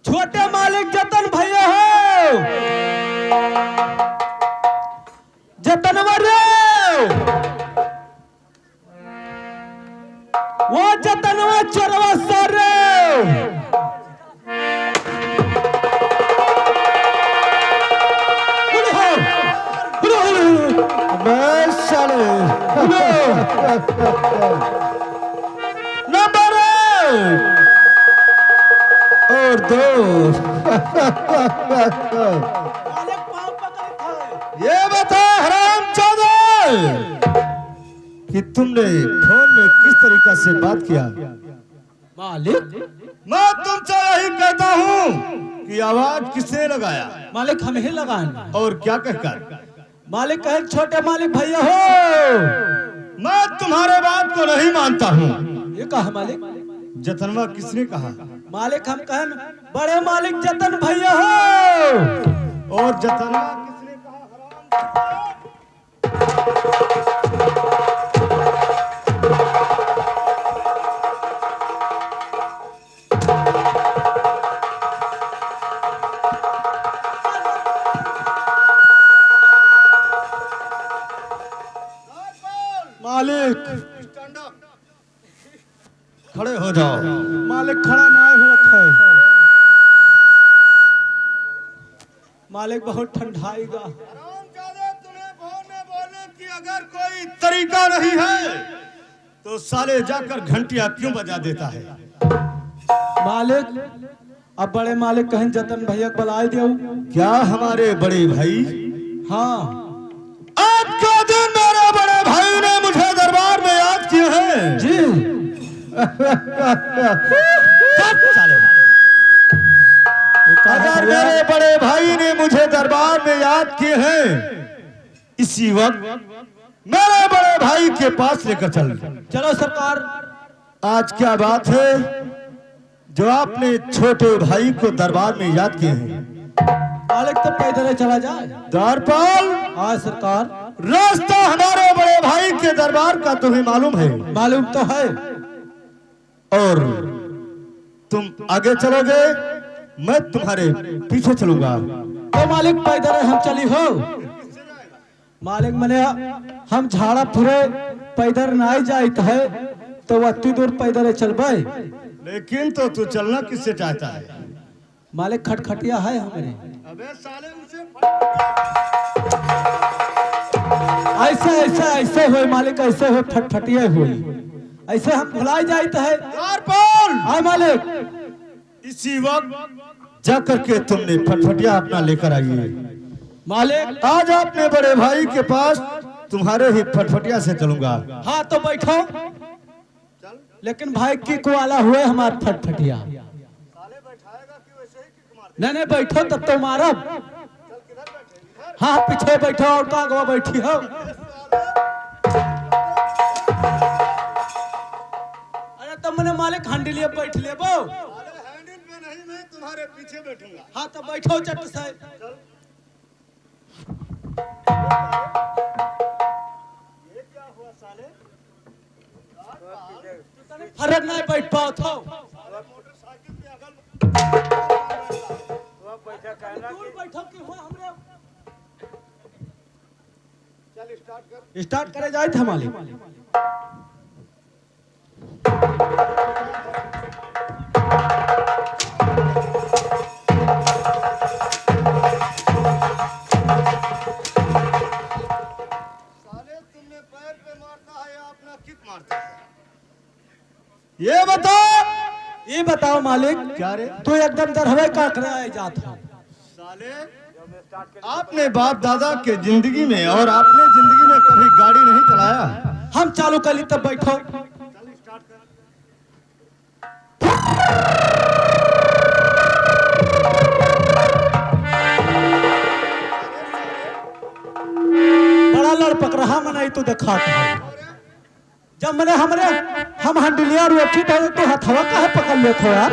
छोटे मालिक जतन भैया हो, जतनवा रे, वो जतनवा चोरवा सर नंबर और दो। ये बता हरामजादा कि तुमने फोन में किस तरीका से बात किया? मालिक मैं तुमसे यही कहता हूँ कि आवाज किसने लगाया? मालिक हम ही लगाए। और क्या कहकर? मालिक कहे छोटे मालिक भैया हो। मैं तुम्हारे बात को नहीं मानता हूँ। ये कहा मालिक? जतनवा किसने कहा? मालिक हम कहें बड़े मालिक जतन भैया हो। और जतनवा किसने कहा? मालिक खड़े हो जाओ। मालिक खड़ा ना हुआ था। मालिक बहुत ठंडाएगा। तुम्हें फोन में बोलने की अगर कोई तरीका नहीं है तो साले जाकर घंटियां क्यों बजा देता है? मालिक अब बड़े मालिक कहें जतन भैया बुलाए दो। क्या हमारे बड़े भाई? हाँ आज का दिन मेरे बड़े भाई ने मुझे दरबार में याद किए हैं। जी अगर मेरे बड़े भाई ने मुझे दरबार में याद किए हैं, इसी वक्त मेरे बड़े भाई के पास लेकर चलो सरकार। आज क्या बात है जो आपने छोटे भाई को दरबार में याद किए हैं? मालिक तो पैदल चला जाए। द्वारपाल। हाँ सरकार। रास्ता हमारे बड़े भाई के दरबार का तुम्हें मालूम है? मालूम तो है। और तुम आगे चलोगे, मैं तुम्हारे पीछे चलूंगा। तो मालिक पैदल हम चली हो। मालिक मने हम झाड़ा फुरे पैदल नहीं जाइत है तो अति दूर पैदल चलबे। लेकिन तो तू चलना किससे चाहता है? मालिक खटखटिया है हमारे। अबे साले उसे ऐसे ऐसे ऐसे हुए मालिक, ऐसे हुए फटफटिए हुई, ऐसे हम भुलाई जाइत है। हाँ मालिक इसी वक्त जाकर के तुमने फटफटिया अपना लेकर आइए। मालिक आज अपने बड़े भाई के पास तुम्हारे ही फटफटिया से चलूंगा। हाँ तो बैठो। लेकिन भाई की कुआला हुए हमारे फटफटिया। नहीं नहीं बैठो तब तो मारब। हाँ पीछे बैठो और कागवा बैठी हो। अरे तो मैंने मालिक हैंडल लिए बैठ ले वो। हैंडल पे नहीं मैं तुम्हारे पीछे बैठूंगा। हाँ तो बैठो चट से। ये क्या हुआ साले? फर्क नहीं बैठ पाओ तो। मोटरसाइकिल पे अगल बैठा कहना दूर बैठो कि हुआ हमरे। चल स्टार्ट करे जाए थे मालिक। साले तुमने पैर पे मारता है या अपना किक मारता है? ये बताओ मालिक। क्या रे तू एकदम दरहवे काकरे आए जात हो। साले आपने बाप दादा के जिंदगी में और आपने जिंदगी में कभी गाड़ी नहीं चलाया। हम चालू कर ली तब बैठो। बड़ा लड़पक रहा मनाई तो देखा था। जब मैंने हम हंडलिया रोटी तो हथवा का है पकड़ लेते हो यार।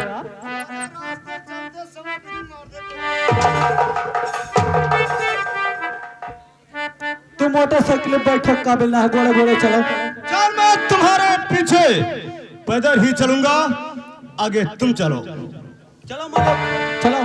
तुम मोटरसाइकिल बैठो काबिल ना घोड़े घोड़े चलो। चल मैं तुम्हारे पीछे पैदल ही चलूंगा। आगे तुम चलो। चलो मालिक चलो।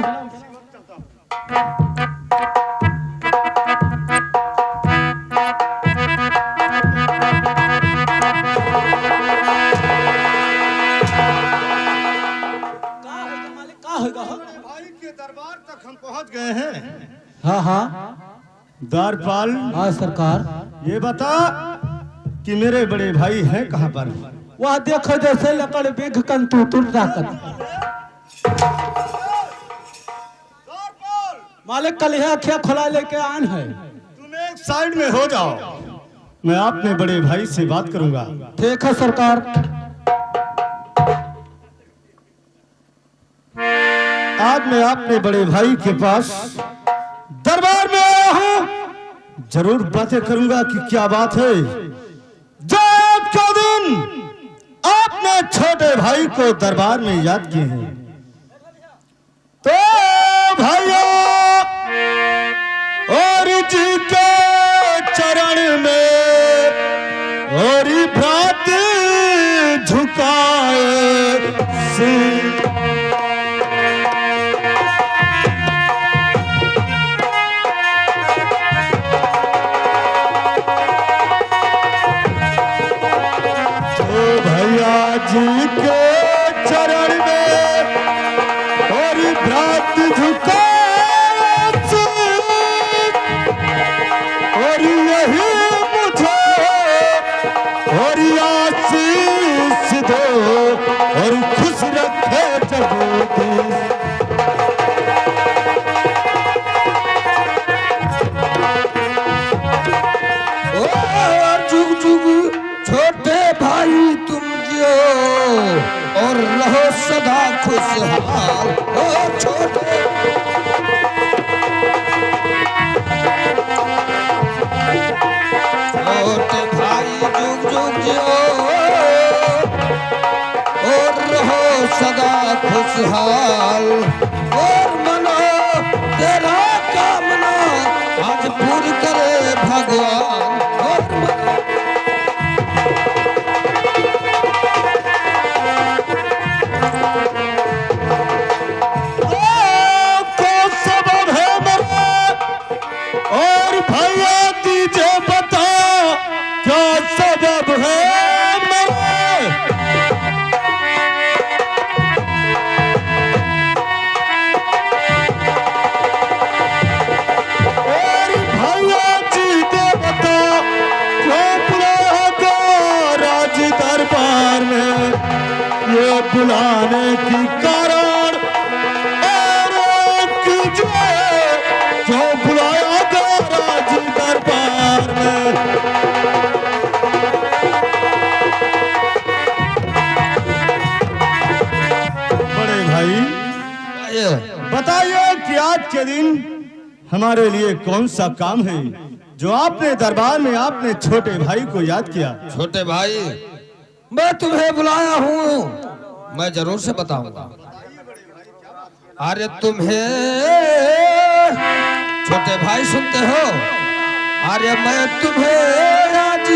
भाई के दरबार तक हम पहुंच गए हैं। हाँ हाँ द्वारपाल, हाँ सरकार। ये बता कि मेरे बड़े भाई हैं कहाँ पर? वह देखो जैसे लकड़ बिघ कंतु तुरता कर। मालिक कल है अखिया खुला लेके आन है। तुम एक साइड में हो जाओ, मैं अपने बड़े भाई से बात करूंगा। ठीक है सरकार। आज मैं अपने बड़े भाई के पास दरबार में आया हूं, जरूर बातें करूंगा कि क्या बात है। जब का दिन आपने छोटे भाई को दरबार में याद किए हैं, तो भाइयों और जी के चरण में और भ्रात झुकाए सिर। जी के चरण में और भ्रात झुका और यही मुझे और आशीष दो और खुश रखे जगदीश। जुग जुग छोटे भाई तुम और रहो सदा खुशहाल। ओ छोटे छोटे भाई जुग जुग जियो और रहो सदा खुशहाल। और मनो तेरा कामना आज पूरी करे भगवान। और मनो और भैया दीजिए बता क्या सबब है मेरे? और भैया जी दे बता क्यों बुलाया गया राज दरबार में, ये बुलाने की कारण और कीजिए क्यों बुलाया गया राज दरबार में। बड़े भाई बताइए कि आज के दिन हमारे लिए कौन सा काम है जो आपने दरबार में आपने छोटे भाई को याद किया? छोटे भाई मैं तुम्हें बुलाया हूँ, मैं जरूर से बताऊंगा। अरे तुम्हें छोटे भाई सुनते हो? अरे मैं तुम्हें आज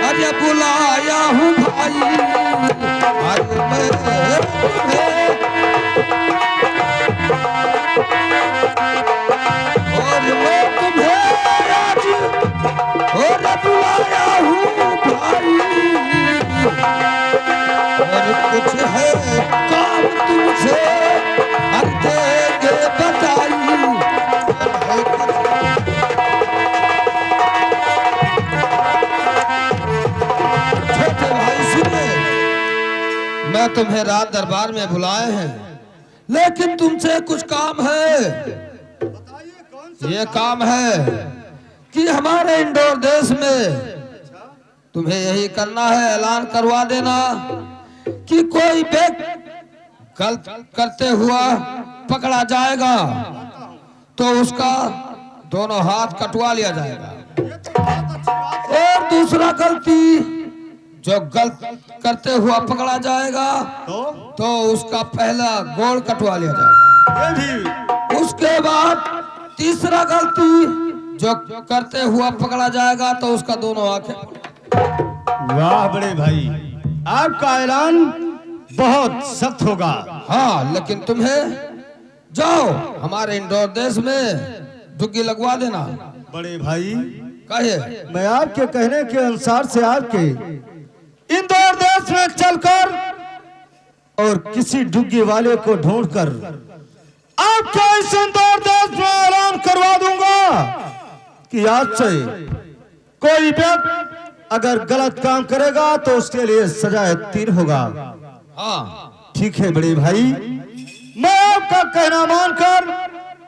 अरे बुलाया हूँ भाई। अरे मैं तुम्हें और मैं तुम्हें आज और बुलाया हूँ भाई। और कुछ है काम तुमसे देंगे बताई। छोटे भाई सुनिए, मैं तुम्हें रात दरबार में बुलाए हैं, लेकिन तुमसे कुछ काम है। ये काम है कि हमारे इंदौर देश में तुम्हें यही करना है, ऐलान करवा देना कि कोई व्यक्ति गलत करते हुआ पकड़ा जाएगा तो उसका दोनों हाथ कटवा लिया जाएगा। और दूसरा गलती जो गलत करते हुआ पकड़ा जाएगा तो उसका पहला गोड़ कटवा लिया जाएगा। उसके बाद तीसरा गलती जो करते हुआ पकड़ा जाएगा तो उसका दोनों आंखें। वाह बड़े भाई, आपका ऐलान बहुत सख्त होगा। हाँ, लेकिन तुम्हें जाओ हमारे इंदौर देश में डुग्गी लगवा देना। बड़े भाई, कहे मैं आपके कहने के अनुसार से आपके इंदौर देश में चलकर और किसी डुग्गी वाले को ढूंढकर आपके इस इंदौर देश में ऐलान करवा दूंगा कि आज से कोई व्यक्ति अगर गलत काम करेगा तो उसके लिए सजा 3 होगा। हाँ ठीक है बड़े भाई, मैं आपका कहना मानकर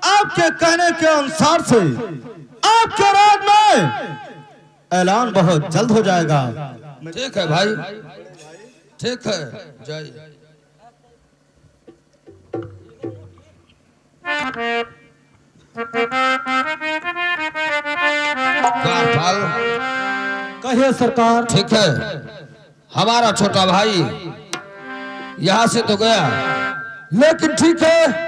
आपके कहने के अनुसार से आपके राज्य में ऐलान बहुत जल्द हो जाएगा। ठीक है भाई, ठीक है। जय कारपाल। कहिए सरकार। ठीक है, हमारा छोटा भाई यहाँ से तो गया, लेकिन ठीक है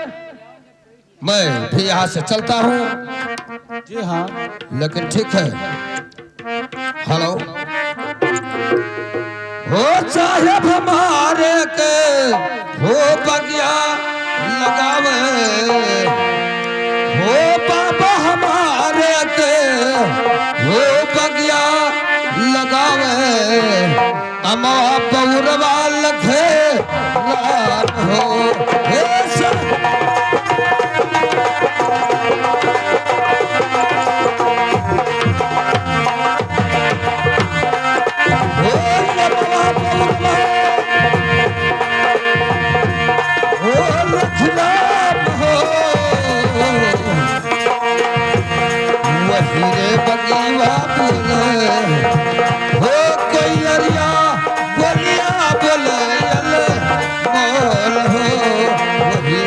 मैं भी यहाँ से चलता हूँ। जी हाँ, लेकिन ठीक है। हेलो, हो साहेब हमारे के हो बगिया लगावे, हो बाबा हमारे के हो बगिया लगावे, अमा पौरवा लखे लाल हो। हे हीरे बगीवा बोले हो कोई अरिया बोलिया बोले बोल हो वही।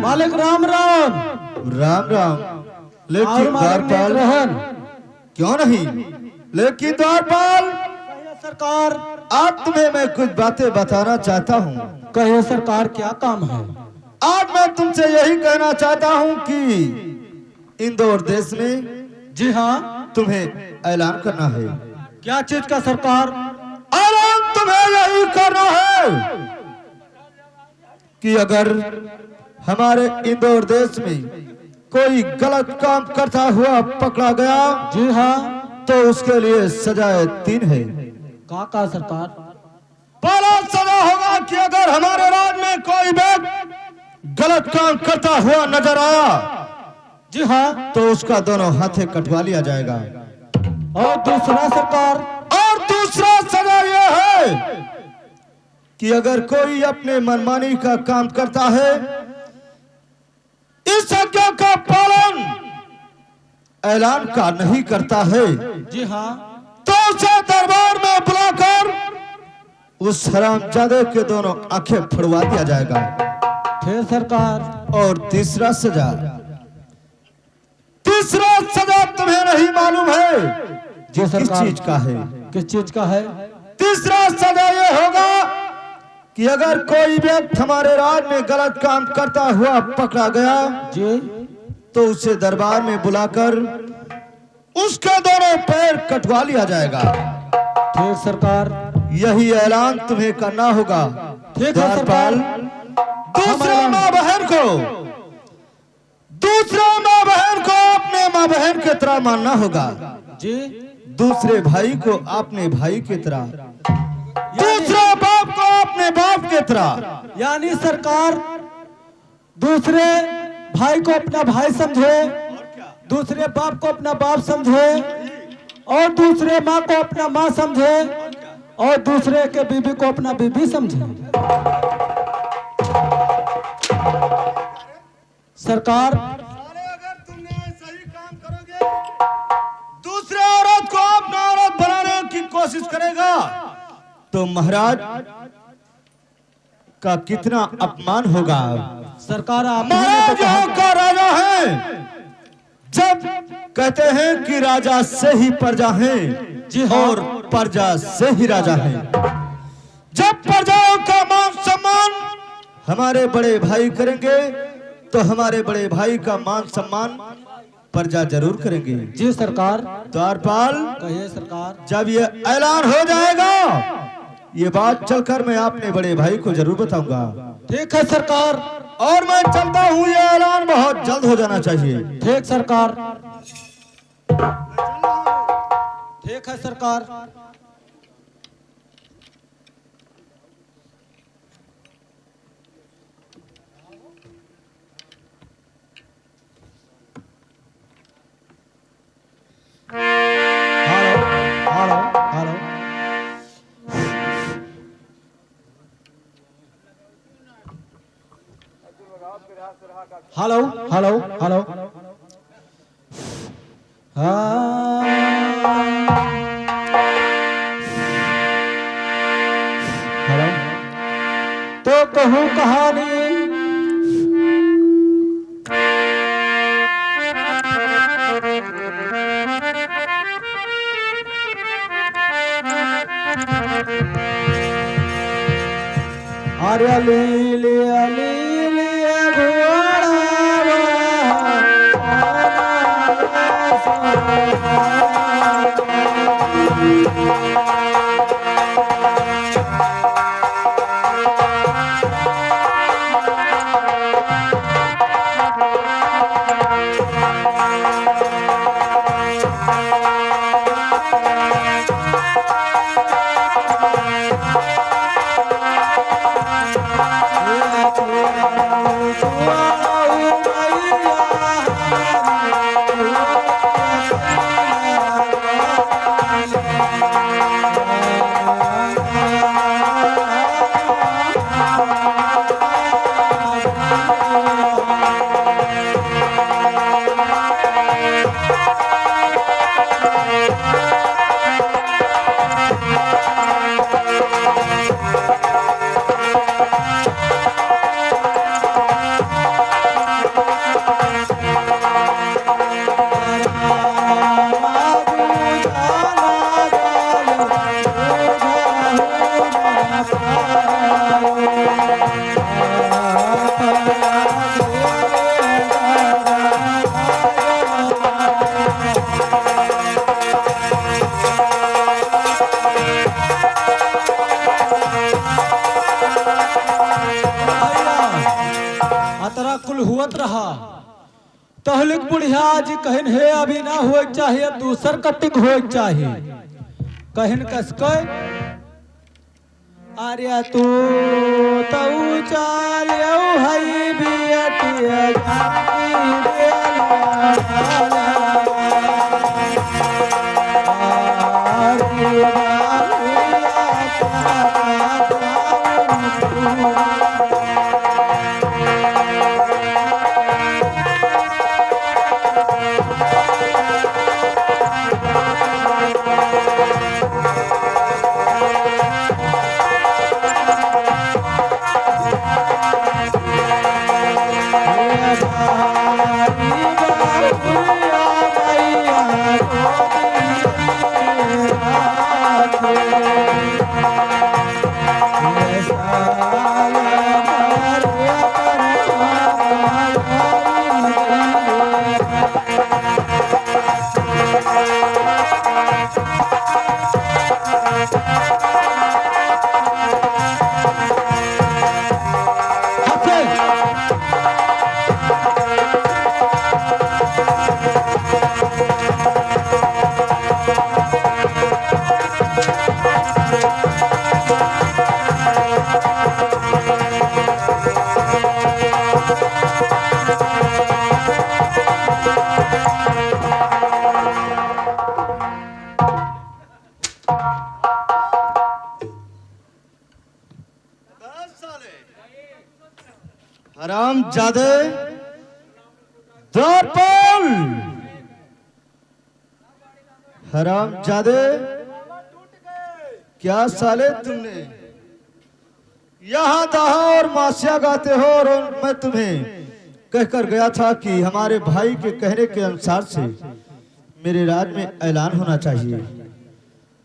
मालिक राम राम। राम राम। लेकिन द्वारपाल क्यों नहीं? लेकिन द्वारपाल सरकार, आज तुम्हें मैं कुछ बातें बताना चाहता हूँ। कहिए सरकार, क्या काम है? आज मैं तुमसे यही कहना चाहता हूँ कि इंदौर देश में जी हाँ, तुम्हें ऐलान करना है। क्या चीज का सरकार? ऐलान तुम्हें यही करना है कि अगर हमारे इंदौर देश में कोई गलत काम करता हुआ पकड़ा गया, जी हाँ, तो उसके लिए सजा 3 है। का सरकार? पहला सजा होगा कि अगर हमारे राज्य में कोई व्यक्ति गलत काम करता हुआ नजर आया, जी हाँ, तो उसका दोनों हाथे कटवा लिया जाएगा। और दूसरा सरकार? और दूसरा सजा यह है कि अगर कोई अपने मनमानी का काम करता है, इस आज्ञा का पालन ऐलान का नहीं करता है, जी हाँ, तो उसे दरबार में बुलाकर उस हरामजादे के दोनों आंखें फड़वा दिया जाएगा। फिर सरकार? और तीसरा सजा तुम्हें नहीं मालूम है जी किस सरकार। चीज का है? किस चीज का है? तीसरा सजा ये होगा कि अगर कोई व्यक्ति हमारे राज में गलत काम करता हुआ पकड़ा गया जी तो उसे दरबार में बुलाकर उसके दोनों पैर कटवा लिया जाएगा। ठीक सरकार। यही ऐलान तुम्हें करना होगा। ठीक है सरकार। दूसरे माँ बहन को अपने माँ बहन की तरह मानना होगा। जी दूसरे भाई को अपने भाई की तरह, दूसरे बाप को अपने बाप की तरह। यानी सरकार दूसरे भाई को अपना भाई समझे, दूसरे बाप को अपना बाप समझे, और दूसरे माँ को अपना माँ समझे, और दूसरे के बीबी को अपना बीबी समझे। सरकार अगर तुमने सही काम करोगे, दूसरे औरत को अपना औरत बनाने की कोशिश करेगा तो महाराज का कितना अपमान होगा। सरकार आप महाराज यहाँ का राजा है। जब कहते हैं कि राजा से ही प्रजा है, जी हाँ। और प्रजा से ही राजा है। जब प्रजाओं का मान सम्मान हमारे बड़े भाई करेंगे तो हमारे बड़े भाई का मान सम्मान प्रजा जरूर करेंगे। जी सरकार। द्वारपाल कहिए सरकार। जब ये ऐलान हो जाएगा, ये बात चलकर मैं अपने बड़े भाई को जरूर बताऊंगा। ठीक है सरकार। और मैं चलता हूँ, ये ऐलान बहुत जल्द हो जाना चाहिए। ठीक सरकार। ठीक है सरकार। Hello hello hello hello hello hello. Hello तो कहूँ कहानी आर्या लीली लीली अतरा कुल हुआ रहा तहलिक बुढ़िया जी कहन है अभी ना हो चाहिए, दूसर कटिंग हो चाहिए। कहन कस आर्या तू तऊ चाल हई बियटिया हराम जादे द्वारपाल, हराम जादे क्या साले तुमने यहाँ दहा और मासिया गाते हो, और मैं तुम्हें कहकर गया था कि हमारे भाई के कहने के अनुसार से मेरे राज में ऐलान होना चाहिए।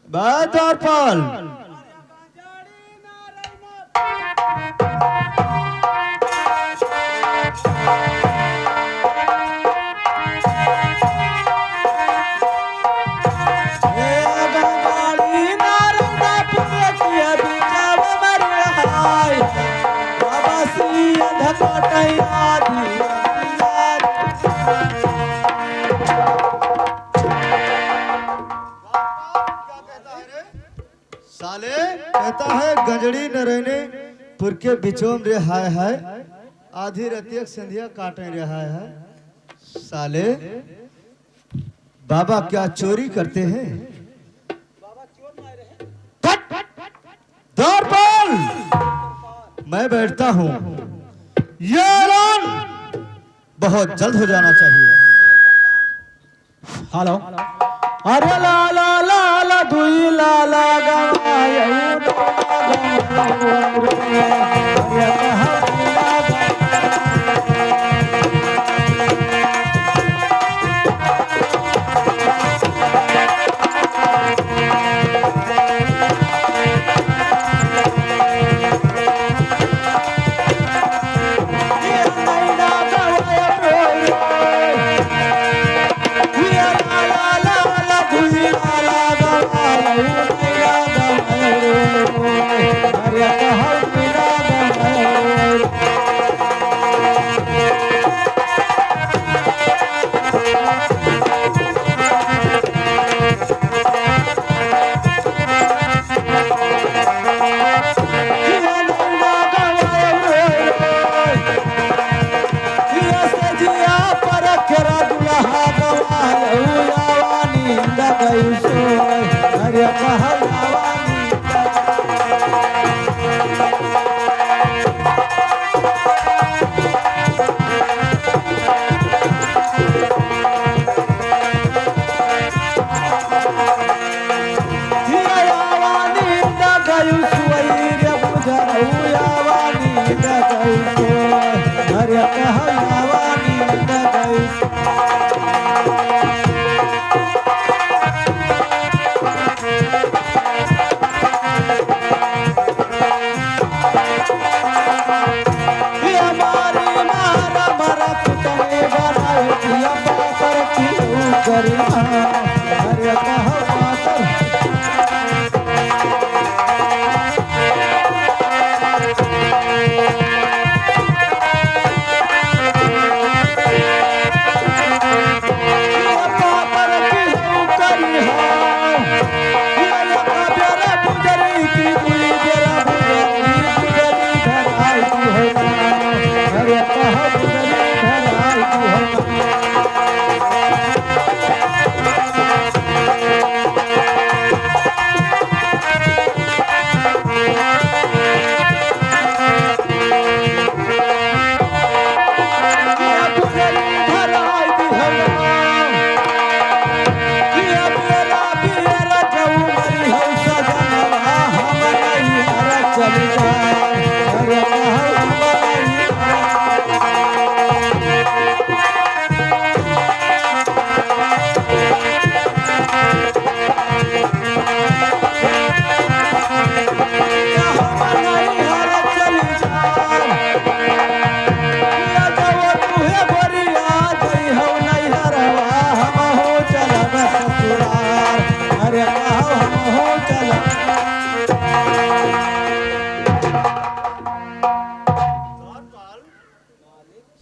द्वारपाल साले कहता है गंजड़ी न रहने पुर के बिचोम रे हाय हाय, आधी रतिया संध्या काटे रे हाय हाय। साले बाबा क्या चोरी करते हैं? द्वारपाल मैं बैठता हूँ, ये ऐलान बहुत जल्द हो जाना चाहिए। हेलो। अरे ला ला ला ला दुई ला ला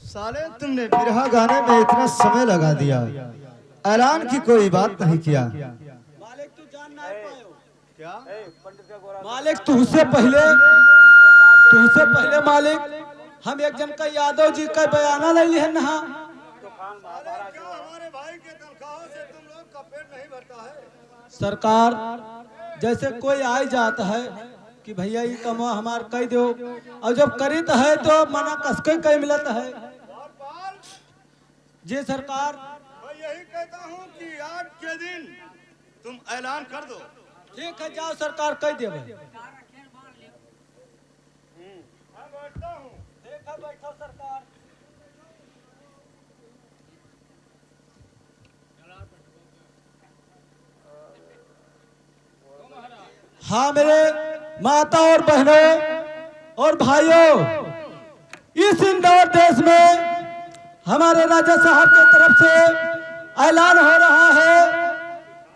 साले तुमने बिरहा गाने में इतना समय लगा दिया, ऐलान की कोई बात नहीं किया। मालिक तू जान ना पायो क्या मालिक, तुझसे पहले मालिक हम एक जन का यादव जी का बयाना ले लिया ना। हमारे भाई भाई के तनख्वाहों से तुम लोग का पेट नहीं भरता है। सरकार जैसे कोई आ जाता है कि भैया ये कमा हमार कह दो, और जब करित है तो मना कसके कह मिलता है। द्वारपाल, जी सरकार। मैं यही कहता हूँ कि आज के दिन तुम ऐलान कर दो। ठीक है, जाओ सरकार कह देवे। मैं बैठता हूँ। ठीक है, बैठो सरकार। हाँ मेरे माता और बहनों और भाइयों, इस इंदौर देश में हमारे राजा साहब की तरफ से ऐलान हो रहा है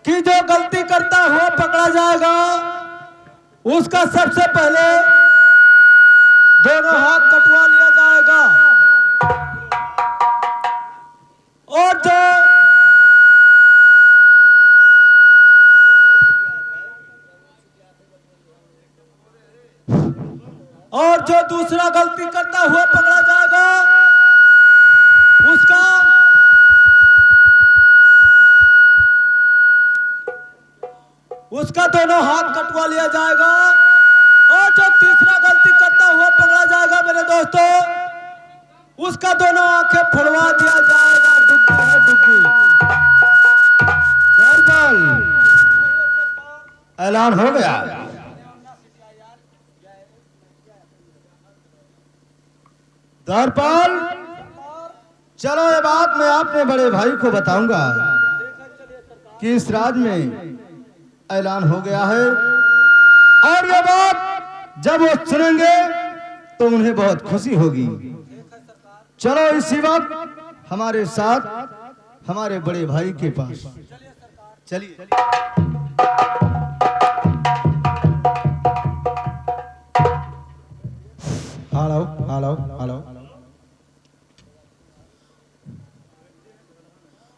कि जो गलती करता हुआ पकड़ा जाएगा उसका सबसे पहले दोनों हाथ कटवा लिया जाएगा, और जो दूसरा गलती करता हुआ पकड़ा जाएगा उसका दोनों हाथ कटवा लिया जाएगा, और जो तीसरा गलती करता हुआ पकड़ा जाएगा मेरे दोस्तों, उसका दोनों आंखें फुड़वा दिया जाएगा। डुग्गी है डुग्गी। ऐलान हो गया। द्वारपाल, चलो ये बात मैं अपने बड़े भाई को बताऊंगा कि इस राज में ऐलान हो गया है, और ये बात जब वो सुनेंगे तो उन्हें बहुत खुशी होगी। चलो इसी वक्त हमारे साथ हमारे बड़े भाई के पास चलिए। Hello hello hello.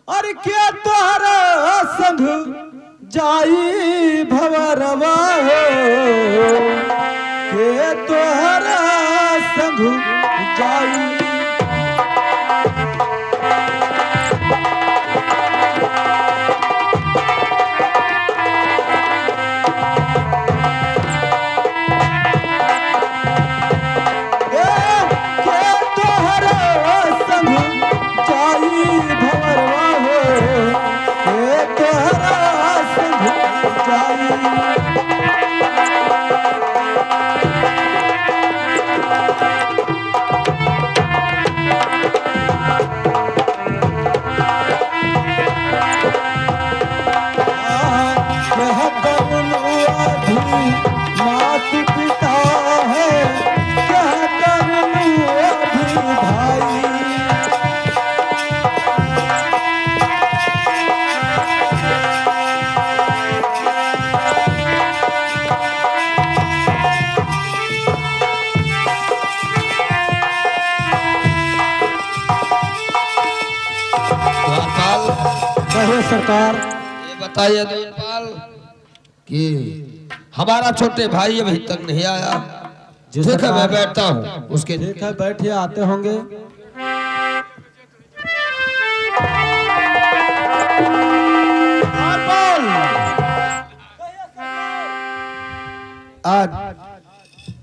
अरे क्या तोहरा संग जाई भवरवा हो, के तोहरा संग जाई। सरकार ये बताइए द्वारपाल कि हमारा छोटे भाई अभी तक नहीं आया। ठीक है, मैं बैठता हूँ उसके। ठीक है, बैठिए, आते होंगे।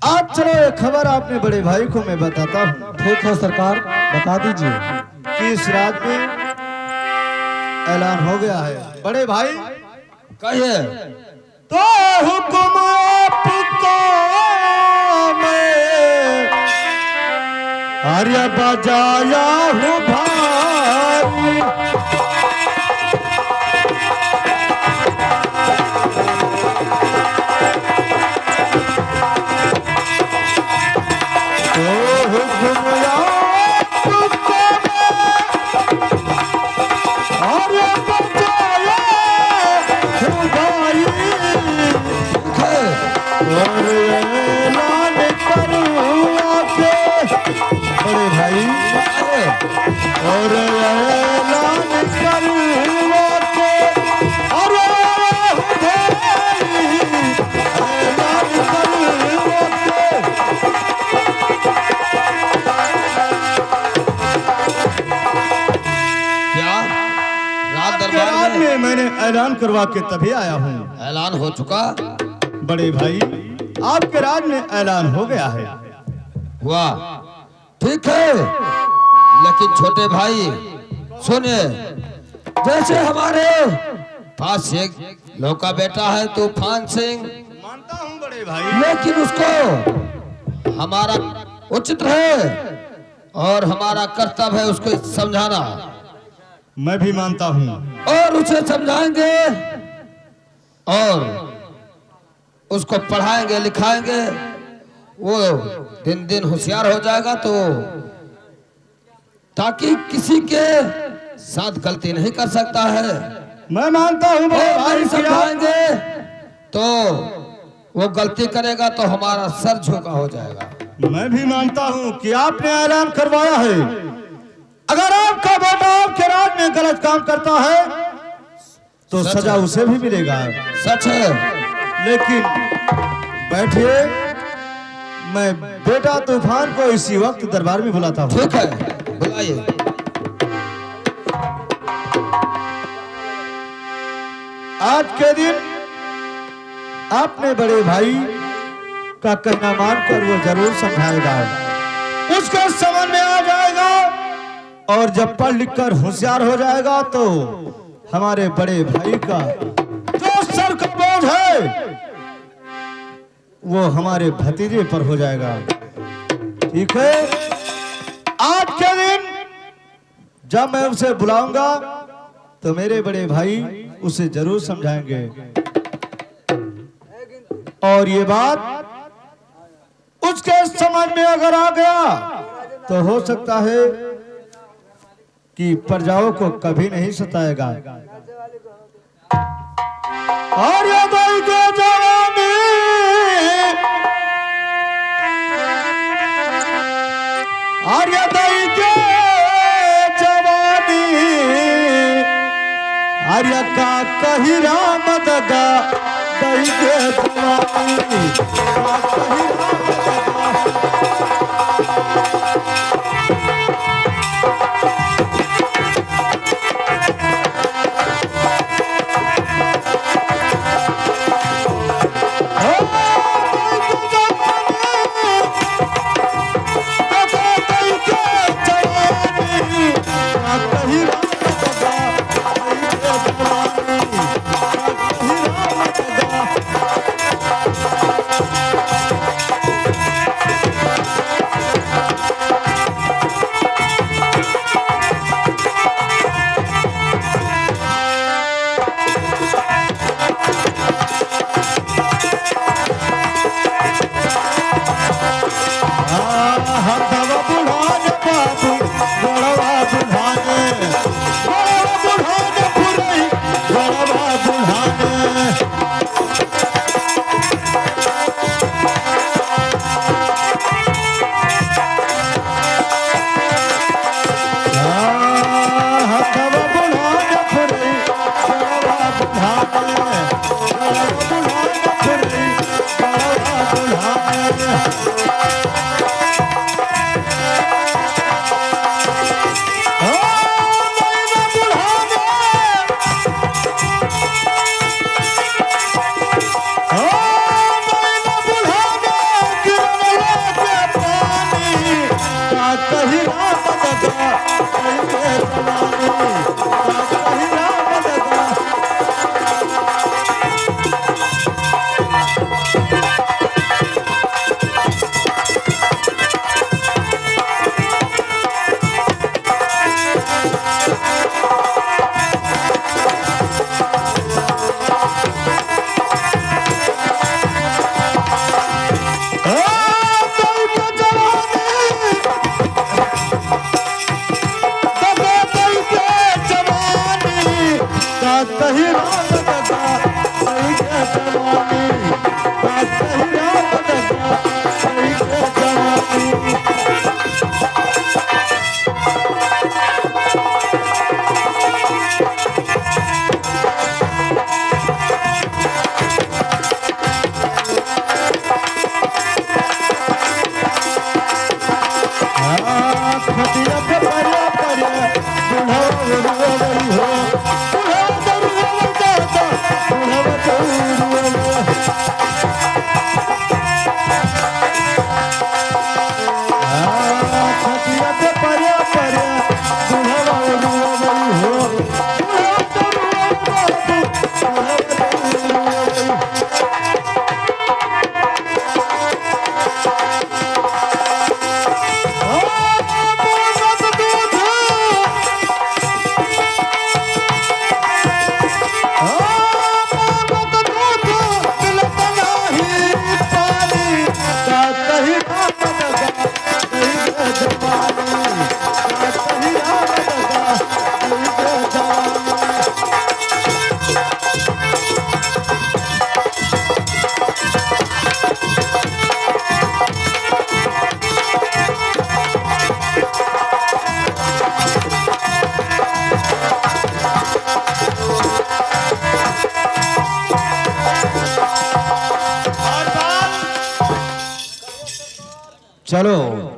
आज चलो एक खबर आपने बड़े भाई को मैं बताता हूँ। ठीक है सरकार, बता दीजिए। कि इस रात में ऐलान हो गया है। बड़े भाई कहिए। तो हुक्म आपको मैं आर्य बजाया हूँ भाई, तो हुक्म आपको आर्य बजाया हूँ भाई, और ऐलान करूँ आके बड़े भाई, आपके दरबार राज में में मैंने ऐलान करवा के तभी आया हूँ। ऐलान हो चुका। बड़े भाई, आपके राज में ऐलान हो गया है। हुआ, ठीक है, लेकिन छोटे भाई सुने, जैसे हमारे पास एक लौका बेटा है तूफान सिंह, मानता हूँ बड़े भाई, लेकिन उसको हमारा उचित है और हमारा कर्तव्य है उसको समझाना। मैं भी मानता हूँ। और उसे समझाएंगे और उसको पढ़ाएंगे लिखाएंगे, वो दिन दिन होशियार हो जाएगा, तो ताकि किसी के साथ गलती नहीं कर सकता है। मैं मानता हूँ बड़े और भाई नहीं कि आप- समझाएंगे तो वो गलती करेगा तो हमारा सर झुका हो जाएगा। मैं भी मानता हूँ कि आपने ऐलान करवाया है, अगर आपका बेटा आपके राज में गलत काम करता है तो सच सजा है। उसे भी मिलेगा। सच है। लेकिन बैठिए, मैं बेटा तूफान को इसी वक्त दरबार में बुलाता हूँ। ठीक है, बुलाइए। आज के दिन आपने बड़े भाई का कहना मानकर वो जरूर समझाएगा, उसके समझ में आ जाएगा, और जब पढ़ लिख कर होशियार हो जाएगा तो हमारे बड़े भाई का जो सर का बोझ है वो हमारे भतीजे पर हो जाएगा। ठीक है, आज के दिन जब मैं उसे बुलाऊंगा तो मेरे बड़े भाई उसे जरूर समझाएंगे, और ये बात उसके समझ में अगर आ गया तो हो सकता है कि प्रजाओं को कभी नहीं सताएगा। और ये दाई के जवानी, और ये दाई के जवानी, आर्य का कही राम दगा दई के जवानी, का कही राम खटिया पे पड़िया पड़िया, बुढ़ा बुढ़ा हो। चलो